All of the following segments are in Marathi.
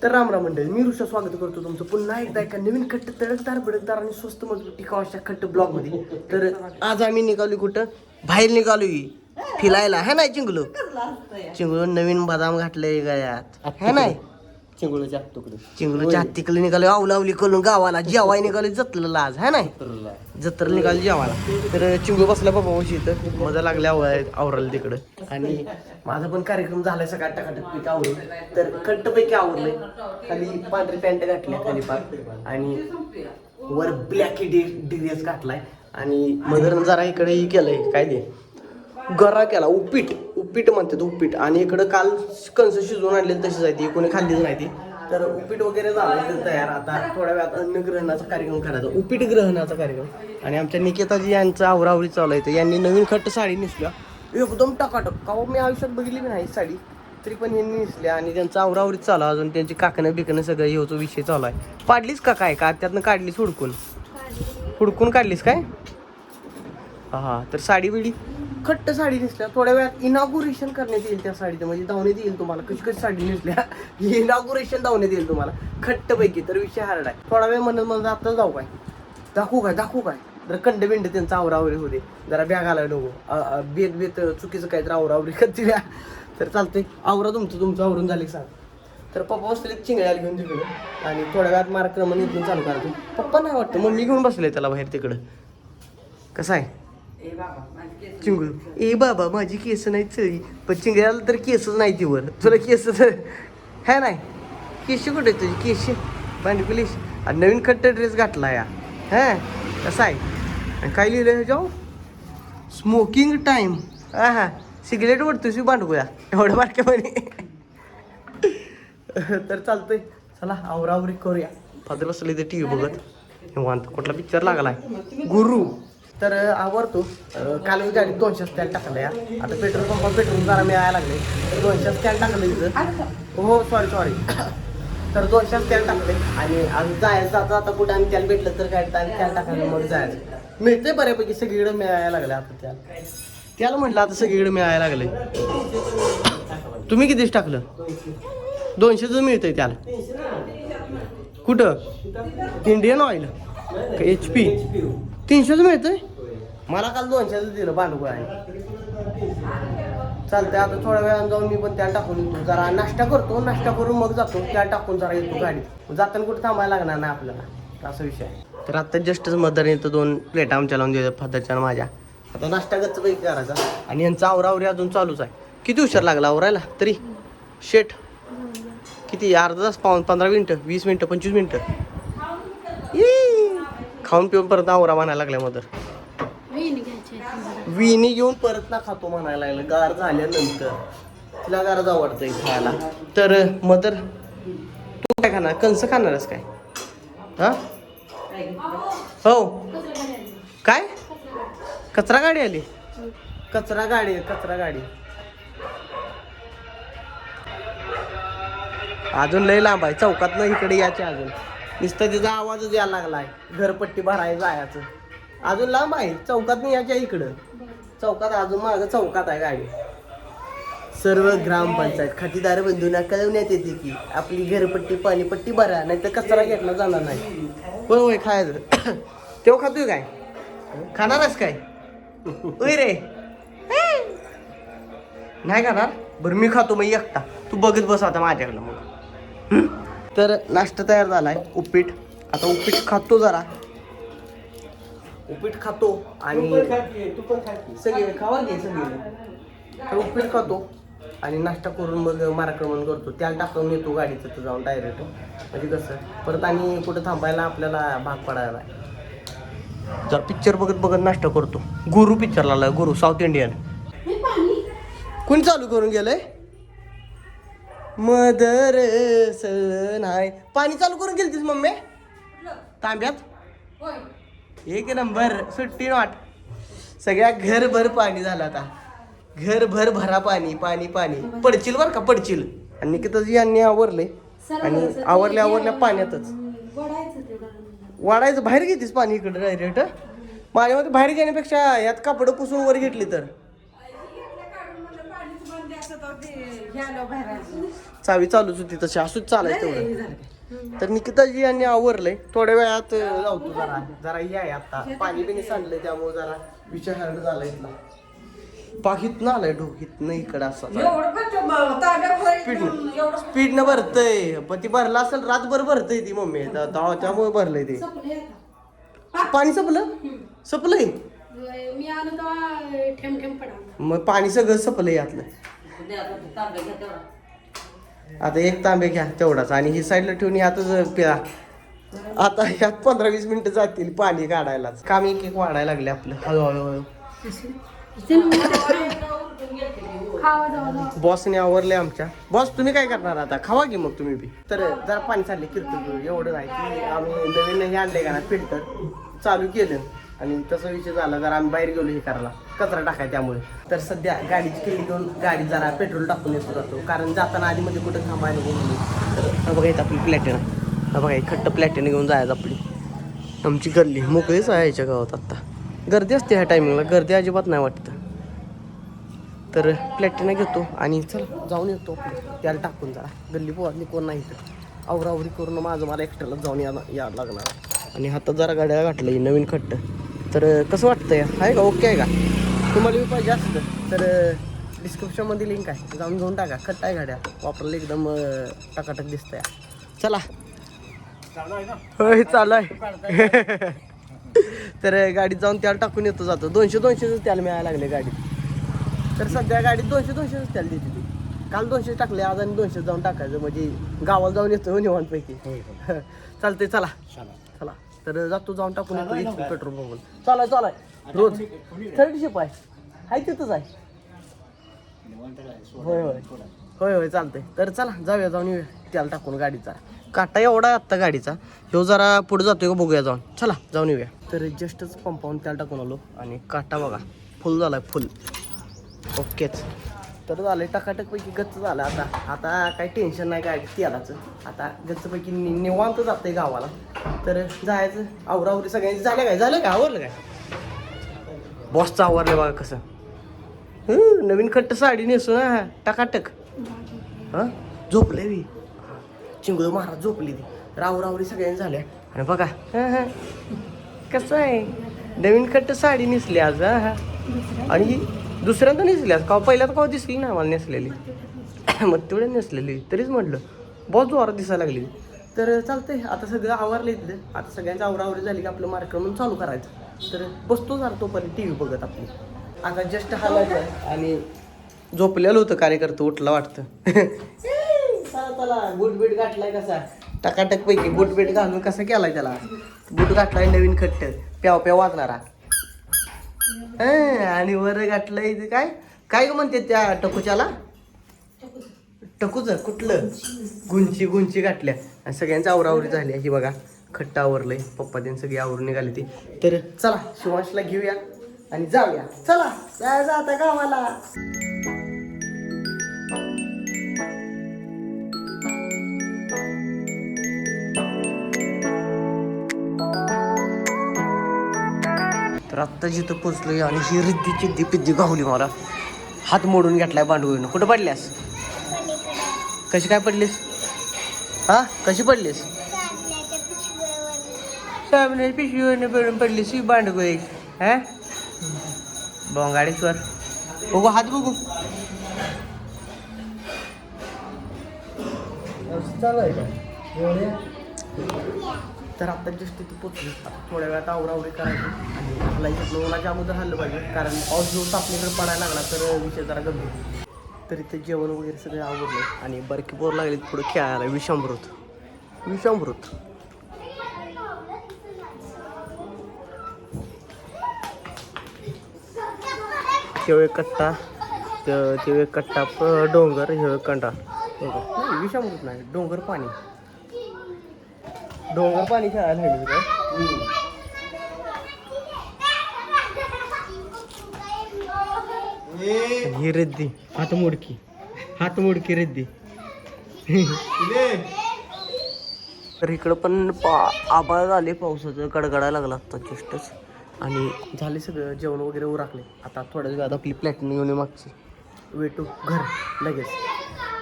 तर रामराम मंडळी, मी ऋषा स्वागत करतो तुमचं पुन्हा एकदा एका नवीन खट्ट तडकदार भडकदार आणि स्वस्त मजबूत टिकाऊ अशा खट्ट ब्लॉग मध्ये. तर आज आम्ही निघालो कुठं बाहेर निघालोय फिरायला, है नाही चिंगलू? चिंगलू नवीन बदाम घातले गळ्यात, है नाही? चिंगलूच्या हत्तीकडे निघालो आवलावली करून गावाला जेवाय निघालो जत्रेला आज, है नाही? जत्रेला निघालो जेवायला. तर चिंगू बसला बाबा इथं मजा लागल्या आवरायला तिकडं. आणि माझा पण कार्यक्रम झालाय सकाळ टकाटक आवरून. तर खट्टपैकी आवरलंय. खाली पांढरी पॅन्ट घातली खाली पार आणि वर ब्लॅक ड्रेस घातलाय. आणि मदरनं जरा इकडे केलंय काय ते गरा केला, उपीट म्हणतात उपीट. आणि इकडं काल कणसं शिजवून आणले तशीच आहे ती, कोणी खाल्लीच नाही ती. तर उपीट वगैरे झालं तयार. आता थोड्या वेळात अन्नग्रहणाचा कार्यक्रम करायचा, उपीट ग्रहणाचा कार्यक्रम. आणि आमच्या निकेताजी यांचं आवरावरी चालू आहे. तर यांनी नवीन खट्ट साडी नेसल्या एकदम टकाटक. का मी आयुष्यात बघितली मी नाही साडी, तरी पण यांनी नेसल्या. आणि त्यांचं आवरावरीत चालू अजून त्यांची काकणं बिकणं सगळं ह्योचा विषय चालू आहे. पाडलीस का काय का त्यातनं काढलीस हुडकून काढलीस काय? हा. तर साडी बिडी खट्ट साडी नेसल्या. थोड्या वेळात इनॉग्युरेशन करण्यात येईल त्या साडीचं, म्हणजे दावण्यात येईल तुम्हाला कशी साडी नेसल्या. इनॉग्युरेशन दावण्यात येईल तुम्हाला खट्टपैकी. तर विषय हार्ड आहे. थोडा वेळ म्हणत आता जाऊ काय दाखवू काय जर कंडबिंड त्यांचा आवरावरी होते, जरा बॅग आला नको बेत चुकीचं काय तर आवरावरी करते. तर चालतंय, आवरा तुमचं आवरून झाले सांग. तर पप्पा बसले चिंगळ्याला घेऊन तिकडं. आणि थोड्या वेळात मार्क्रमण इथून चालू करायचं. पप्पा नाही वाटतं मम्मी घेऊन बसले त्याला बाहेर तिकडं. कसं आहे चिंगू? ए बाबा माझी केस नाही चळी. पण चिंगळ्याला तर केसच नाही ती वर. तुला केस तर है नाही? केस कुठे तुझी केस बांधकुलीस? आणि नवीन खट्ट ड्रेस घातला या. हा कसं आहे? आणि काय लिहिलं ह्याच्यावर? Smoking time. हा सिगरेट ओढतोस बांडगोया एवढं बारक्यापणे. तर चालतंय, चला आवरावरी करूया. फादर बसले ते टी व्ही बघत निवांत. कुठला पिक्चर लागलाय? गुरु. तर आवरतो. काल मी गाडीत 200 तेल टाकलं या. आता पेट्रोल जरा मिळायला लागले. 200 तेल टाकलं तिथं. हो सॉरी. तर 200 तेल टाकले. आणि आज जायचं आता कुठं आणि तेल भेटलं तर काय तेल टाकायला मग जायचं. मिळतंय बऱ्यापैकी सगळीकडे मिळायला लागलं आता त्याला म्हटलं आता सगळीकडे मिळायला लागले. तुम्ही कितीच टाकलं? 200च मिळतंय त्याला. कुठं? इंडियन ऑइल HP 300च मिळतंय. मला काल 200च दिलं भांडुगळाने. चालतंय, आता थोड्या वेळानं जाऊन मी पण त्या टाकून येतो. जरा नाश्ता करतो, नाश्ता करून मग जातो. त्या टाकून जरा येतो गाडीत. जाताना कुठं थांबायला लागणार नाही आपल्याला, असा विषय आहे. तर आता जस्टच मदर येतं 2 प्लेट आमच्या लावून द्यायचं फादरच्या माझ्या. आता नाश्ता गच्चपैकी करायचा. आणि यांचा आवरावरी अजून चालूच आहे. किती हुशार लागला आवरायला तरी? शेट किती अर्धा तास, 15 मिनिटं, 20 मिनिटं, 25 मिनिटं खाऊन पिऊन परत आवरा म्हणायला लागल्या मदर. विणी घेऊन परत ना खातो म्हणायला लागलं गार झाल्यानंतर. तिला गारच आवडतंय खायला. तर मदर तू काय खाणार? कंस खाणारच काय? हा हो काय? कचरा गाडी आली. कचरा गाडी अजून लय लांब आहे. चौकात ना इकडे यायचे अजून. नुसतं तिचा आवाजच यायला लागलाय. घरपट्टी भरायला जायचं अजून लांब आहे. चौकात नाही यायच्या इकडं. चौकात अजून मागं चौकात आहे गाडी. सर्व ग्रामपंचायत खातेदार बंधूंना कळवण्यात येते की आपली घरपट्टी पाणीपट्टी भरा, नाही तर कचरा घेतला जाणार नाही. होय खायचं. तेव्हा खातोय काय? खाणारच काय? होय रे नाही खाणार? बरं मी खातो मग एकटा. तू बघत बस आता माझ्याकडं मग. तर नाश्ता तयार झालाय उपीट. आता उपीट खातो जरा. उपीट खातो आणि सगळे खावा घे सगळे. तर उपीट खातो आणि नाश्ता करून मग मार्क्रमण करतो. त्याला टाकून येतो गाडीचं तर जाऊन डायरेक्ट. म्हणजे कसं परत आणि कुठं थांबायला आपल्याला भाग पडायला. जर पिक्चर बघत नाश्ता करतो. गुरु पिक्चर लागला. गुरु साऊथ इंडियन. कोणी चालू करून गेलंय? मदर नाही पाणी चालू करून गेलतीस मम्मी तांब्यात? एक नंबर. सुट्टी वाट. सगळ्या घरभर पाणी झालं. आता घरभर भरा पाणी. पडचिल बर का पडचिल. आणि निकिताजी यांनी आवरले. आणि आवरल्या पाण्यातच वाढायचं. बाहेर घेतीस पाणी इकडे डायरेक्ट? माझ्यामध्ये बाहेर घेण्यापेक्षा यात कापड पुसून वर घेतली तर चावी चालूच होती तशी असूच चालायचं तेवढं. तर निकिताजी यांनी आवरलंय थोड्या वेळात लावतो जरा जरा या आता पाणी बिणी सांडलंय त्यामुळे जरा विषय हरड झाला इथला पाकीत ना आलाय ढोकीत नाही इकडं असा स्पीडनं भरतय पण ती भरला असेल रातभर भरतय ती मम्मी त्यामुळे भरलंय ते पाणी सपलंय मी आलो तेव्हा ठेम ठेम पडा मग पाणी सगळं सपलंय यातलं आता एक तांबे घ्या तेवढाच आणि ही साईडला ठेवून यातच प्या आता ह्यात 15-20 मिनिटं जातील पाणी काढायलाच काम एक वाढायला लागले आपलं हळूहळू बॉसने आवरले आमच्या बॉस तुम्ही काय करणार आता खावा की मग तुम्ही बी तर जरा पाणी चालले किरकोळ एवढं नाही की आम्ही नवीन हे आणले का ना फिल्टर चालू केलं आणि तसा विषय झाला जरा आम्ही बाहेर गेलो हे करायला कचरा टाकाय त्यामुळे तर सध्या गाडीची किल्ली घेऊन गाडी जरा पेट्रोल टाकून येतो जातो कारण जाताना आधीमध्ये कुठं थांबायला गेली तर हा बघा इथं आपली प्लॅटिना हा बघा खट्ट प्लॅटिना घेऊन जायचं आपली आमची गल्ली मोकळीच आहे याच्या गावात आत्ता गर्दी असते ह्या टायमिंगला गर्दी अजिबात नाही वाटतं तर प्लॅटिना घेतो आणि चल जाऊन येतो त्याला टाकून जरा गल्ली पोहातली कोण नाही तर आवरावरी करून माझं मला एकट्याला जाऊन या लागणार आणि हातात जरा गाड्या घातलं नवीन खट्ट तर कसं वाटतंय आहे का ओके आहे का तुम्हाला बी पाहिजे असतं तर डिस्क्रिप्शनमध्ये लिंक आहे जाऊन घेऊन टाका खट्ट आहे गाड्या वापरायला एकदम टकाटक दिसतंय चला होय चालू आहे तर गाडीत जाऊन त्याला टाकून येतो जातो 200 त्याला मिळायला लागले गाडीत तर सध्या गाडीत 200 त्याला देते ती काल 200 टाकले आज आणि 200 जाऊन टाकायचं म्हणजे गावाला जाऊन येतो निवांतपैकी चालतंय चला चला तर जातो जाऊन टाकून येतो पेट्रोल बघून चालाय रोज 30 आहे तिथंच आहे होय चालतंय तर चला जाऊया जाऊन येऊया त्याला टाकून गाडीचा काटा एवढा आहे आत्ता गाडीचा ह्यो जरा पुढे जातोय का बघूया जाऊन चला जाऊन येऊया तर जस्टच पंपावून त्याला टाकून आलो आणि काटा बघा फुल झालाय फुल ओकेच तर झालंय टकाटकपैकी गच्च झालं आता काही टेन्शन नाही काय तेलाचं आता गच्चपैकी निवांत जातंय गावाला तर जायचं आवरावरी सगळ्यांची झालं काय आवरलं काय बॉसचं आवरलं बघा कसं नवीन खट्ट साडी नेसू ना टकाटक हां झोपले मी चिंगळ महाराज झोपली ती रावरावरी सगळ्यांनी झाल्या आणि बघा कसं आहे नवीन खट्ट साडी नेसली आज आणि दुसऱ्यांदा नेसली आज का पहिल्यांदा का दिसली ना मला नेसलेली मग तेवढ्या नेसलेली तरीच म्हटलं बहुत जोरात दिसायला लागली तर चालतंय आता सगळं आवरलं इथलं आता सगळ्यांचं आवरावरी झाली की आपलं मार्केट चालू करायचं तर बसतो जरा तोपर्यंत TV बघत आपली आता जस्ट हालायचं आहे आणि झोपलेलं होतं कार्यकर्ता उठला वाटतं चला बूट बीट गाठलाय कसा टकाटक पैकी बूट बीट घालून कसा केलाय त्याला बूट गाठलाय नवीन खट्ट प्याव वाजणारा आणि वर गाठलंय काय काय म्हणते त्या टकूच्याला टकूच कुठलं गुंची गाठल्या आणि सगळ्यांची आवरावरी झाली ही बघा खट्ट आवरलंय पप्पा त्यांनी सगळी आवरून निघाली ती तर चला शिवांशला घेऊया आणि जाऊया चला जायचं आता गावाला तर आत्ता जिथं पोचलोय आणि ही रिद्धी पिद्दी गावली मला हात मोडून घेतलाय बांडवून कुठं पडल्यास कशी काय पडलीस कशी पडलीस पिशवीवरनं पडून पडलीस ही बांडगोय बोंगाडेश्वर बघू हात बघू तर आता जस्ट तिथे पोचलो थोड्या वेळात आवरावरी करायची आणि आपला इथं उन्हाच्या अगोदर हल्लं पाहिजे कारण पाऊस दिवस आपल्याकडे पडायला लागला तर विषय जरा गंभीर तर इथे जेवण वगैरे सगळे आवडलं आणि बरकी बोर लागली पुढे खेळायला विषामृत हे कट्टा ते कट्टा डोंगर हे कंटा नाही विषामृत नाही डोंगर पाणी खेळायला लागले ही रद्दी हातमोडकी रद्दी तर इकडं पण आभाळ झाले पावसाचं गडगडायला लागला आता जस्टच आणि झाले सगळं जेवण वगैरे उरकले आता थोड्या वेळात आपली प्लॅटिना घेऊन मागची वेटू घर लगेच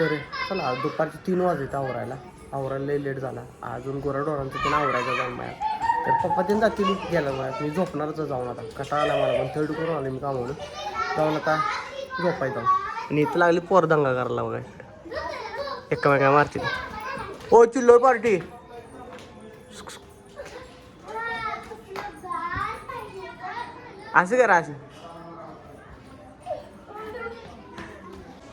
तर चला दुपारचे 3 वाजले आवरायला लय लेट झाला. अजून गोराडोरांचं पण आवरायचं जाऊन माझ्या. तर पप्पा त्यांनी जातील गेला माझ्या. मी झोपणारच जाऊन आता कटाळा आला मला पण थर्ड करून आले मी कामावून जाऊन आता झोपायचं. आणि इथं लागली पोर दंगा करायला बघा एकमेका मारतील. ओ चिल्लोर पार्टी असं करा असं.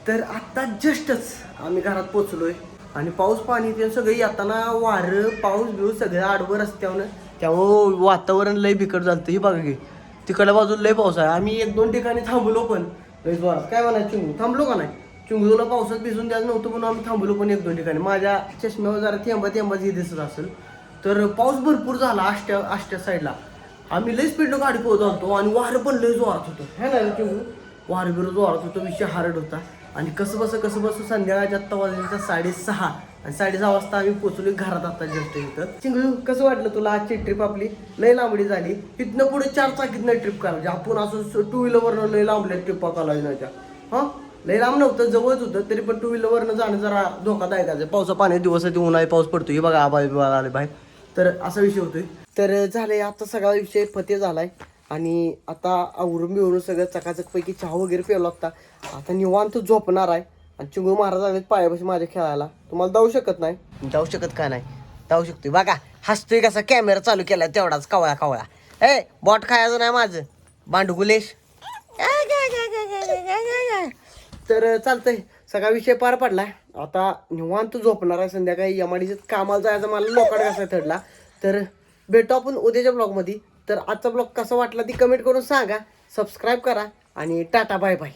तर आता जस्टच आम्ही घरात पोचलोय आणि पाऊस पाणी ते सगळं येताना वारं पाऊस बिऊस सगळं आडवं रस्त्यावर त्यामुळं वातावरण लय बिकट झालं. हे बघा की तिकडल्या बाजूला लय पाऊस आहे. आम्ही 1-2 ठिकाणी थांबलो पण लय जोरात. काय म्हणायचं चिंगू थांबलो का नाही? चिंगूला पावसात भिजून द्यायचं नव्हतं म्हणून आम्ही थांबलो पण 1-2 ठिकाणी. माझ्या चष्म्यावर जरा थेंबा जे दिसत असेल तर पाऊस भरपूर झाला आष्ट्या साईडला. आम्ही लय स्पीडनं गाडी पोहत होतो आणि वारं पण लय जोरात होतं है ना चिंगू. वारं बिरं जोरात होतं विषय हार्ड होता. आणि कसं बसं संध्याकाळच्या आत्ता वाजल्याचा 6:30 आणि 6:30 वाजता आम्ही पोचलो घरात आता जस्ट इथं. चिंगू कसं वाटलं तुला आजची ट्रिप आपली लय लांबडी झाली. तिथनं पुढे 4 चाकीतनं ट्रिप करायची आपण असं 2 व्हीलरवरनं लय लांबल्या ट्रिपा करायच्या. हां लय लांब नव्हतं जवळच होतं तरी पण 2 व्हीलरवरनं जाणं जरा धोकादायक आहे. पावसा पाण्यात दिवस आहे उन्हाळी पाऊस पडतो हे बघा आबाळ आले बाहेर. तर असा विषय होतोय. तर झालंय आता सगळा विषय फते झालाय आणि आता आवरून बिवरून सगळं चकाचकपैकी चहा वगैरे प्यावं लागता. आता निवांत झोपणार आहे आणि चिंगू महाराज आलेत पायापाशी माझ्या खेळायला. तुम्हाला जाऊ शकत नाही. जाऊ शकत का नाही जाऊ शकतोय बघा हसतोय कसा कॅमेरा चालू केला तेवढाच कवळा. ए बॉट खायचं नाही माझं भांडुगुलेश. तर चालतंय सगळा विषय पार पडलाय. आता निवांत झोपणार आहे. संध्याकाळी एमआयडीसीत कामाला जायचं मला लोकांना कसा ठरला. तर भेटू आपण उद्याच्या ब्लॉगमध्ये. तर आजचा ब्लॉग कसा वाटला ती कमेंट करून सांगा. सबस्क्राईब करा आणि टाटा बाय बाय.